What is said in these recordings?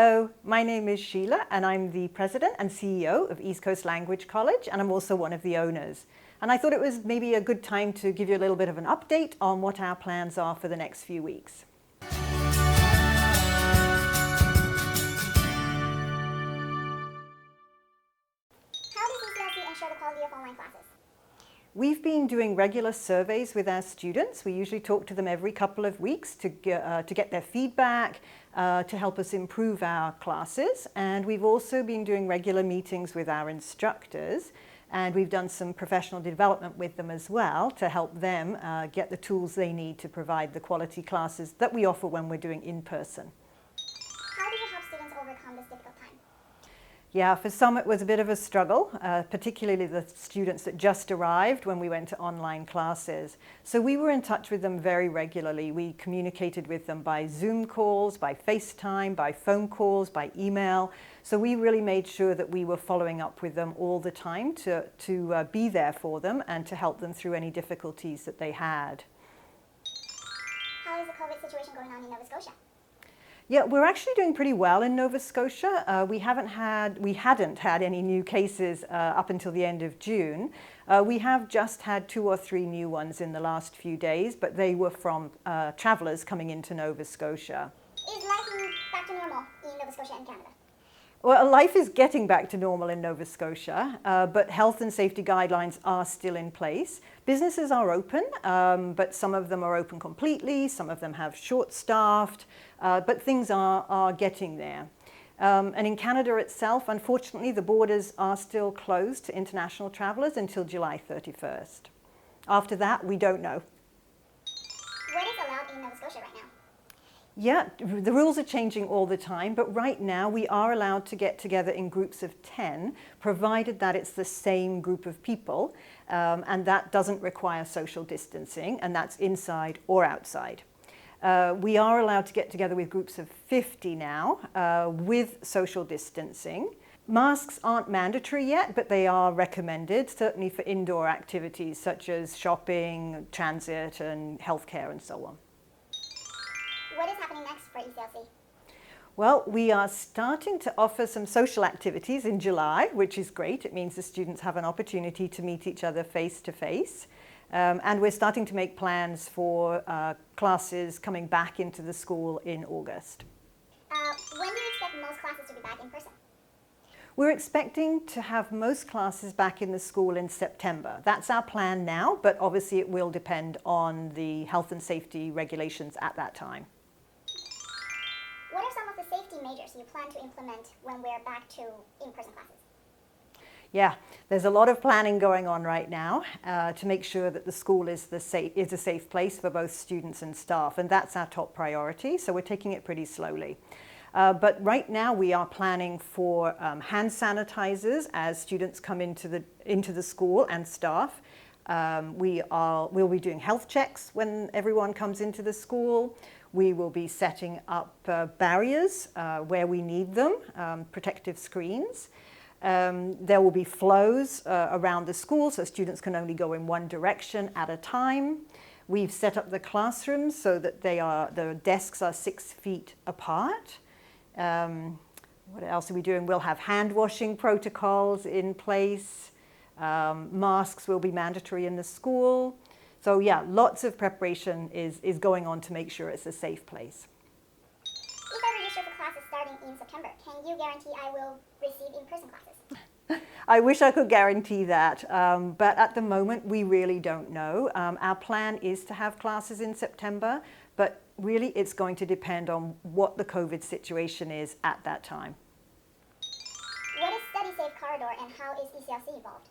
Hello, my name is Sheila and I'm the President and CEO of East Coast Language College, and I'm also one of the owners. And I thought it was maybe a good time to give you a little bit of an update on what our plans are for the next few weeks. How does ECLC ensure the quality of online classes? We've been doing regular surveys with our students. We usually talk to them every couple of weeks to get their feedback, to help us improve our classes. And we've also been doing regular meetings with our instructors, and we've done some professional development with them as well to help them get the tools they need to provide the quality classes that we offer when we're doing in person. How do you help students overcome this difficult time? Yeah, for some it was a bit of a struggle, particularly the students that just arrived when we went to online classes. So we were in touch with them very regularly. We communicated with them by Zoom calls, by FaceTime, by phone calls, by email. So we really made sure that we were following up with them all the time to be there for them and to help them through any difficulties that they had. How is the COVID situation going on in Nova Scotia? Yeah, we're actually doing pretty well in Nova Scotia. We hadn't had any new cases up until the end of June. We have just had 2 or 3 new ones in the last few days, but they were from travellers coming into Nova Scotia. Is life back to normal in Nova Scotia and Canada? Well, life is getting back to normal in Nova Scotia, but health and safety guidelines are still in place. Businesses are open, but some of them are open completely, some of them have short-staffed, but things are getting there. And in Canada itself, unfortunately, the borders are still closed to international travellers until July 31st. After that, we don't know. What is allowed in Nova Scotia right now? Yeah, the rules are changing all the time, but right now we are allowed to get together in groups of 10, provided that it's the same group of people, and that doesn't require social distancing, and that's inside or outside. We are allowed to get together with groups of 50 now, with social distancing. Masks aren't mandatory yet, but they are recommended, certainly for indoor activities such as shopping, transit, and healthcare, and so on. What is happening next for ECLC? Well, we are starting to offer some social activities in July, which is great. It means the students have an opportunity to meet each other face to face. And we're starting to make plans for classes coming back into the school in August. When do you expect most classes to be back in person? We're expecting to have most classes back in the school in September. That's our plan now, but obviously it will depend on the health and safety regulations at that time. What are some of the safety measures you plan to implement when we're back to in-person classes? Yeah, there's a lot of planning going on right now to make sure that the school is a safe place for both students and staff, and that's our top priority, so we're taking it pretty slowly. But right now we are planning for hand sanitizers as students come into the school and staff. We'll be doing health checks when everyone comes into the school. We will be setting up barriers where we need them, protective screens. There will be flows around the school so students can only go in one direction at a time. We've set up the classrooms so that the desks are 6 feet apart. What else are we doing? We'll have hand washing protocols in place. Masks will be mandatory in the school. So yeah, lots of preparation is going on to make sure it's a safe place. If I register for classes starting in September, can you guarantee I will receive in-person classes? I wish I could guarantee that, but at the moment we really don't know. Our plan is to have classes in September, but really it's going to depend on what the COVID situation is at that time. What is Study Safe Corridor and how is ECLC involved?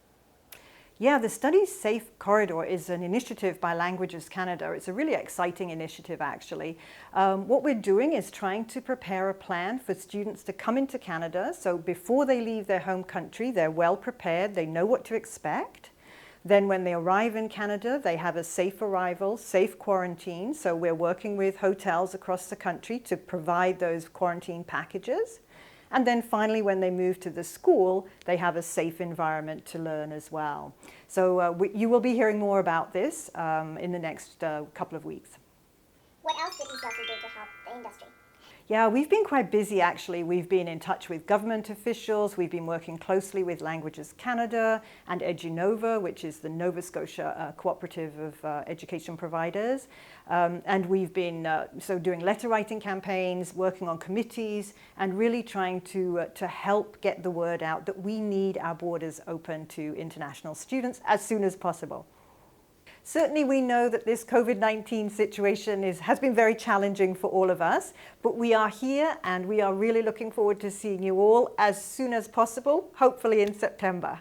Yeah, the Study Safe Corridor is an initiative by Languages Canada. It's a really exciting initiative, actually. What we're doing is trying to prepare a plan for students to come into Canada. So before they leave their home country, they're well prepared, they know what to expect. Then when they arrive in Canada, they have a safe arrival, safe quarantine. So we're working with hotels across the country to provide those quarantine packages. And then finally, when they move to the school, they have a safe environment to learn as well. So you will be hearing more about this in the next couple of weeks. What else did ECLC do to help the industry? Yeah, we've been quite busy actually. We've been in touch with government officials. We've been working closely with Languages Canada and EduNova, which is the Nova Scotia cooperative of education providers. And we've been doing letter writing campaigns, working on committees, and really trying to help get the word out that we need our borders open to international students as soon as possible. Certainly we know that this COVID-19 situation has been very challenging for all of us, but we are here and we are really looking forward to seeing you all as soon as possible, hopefully in September.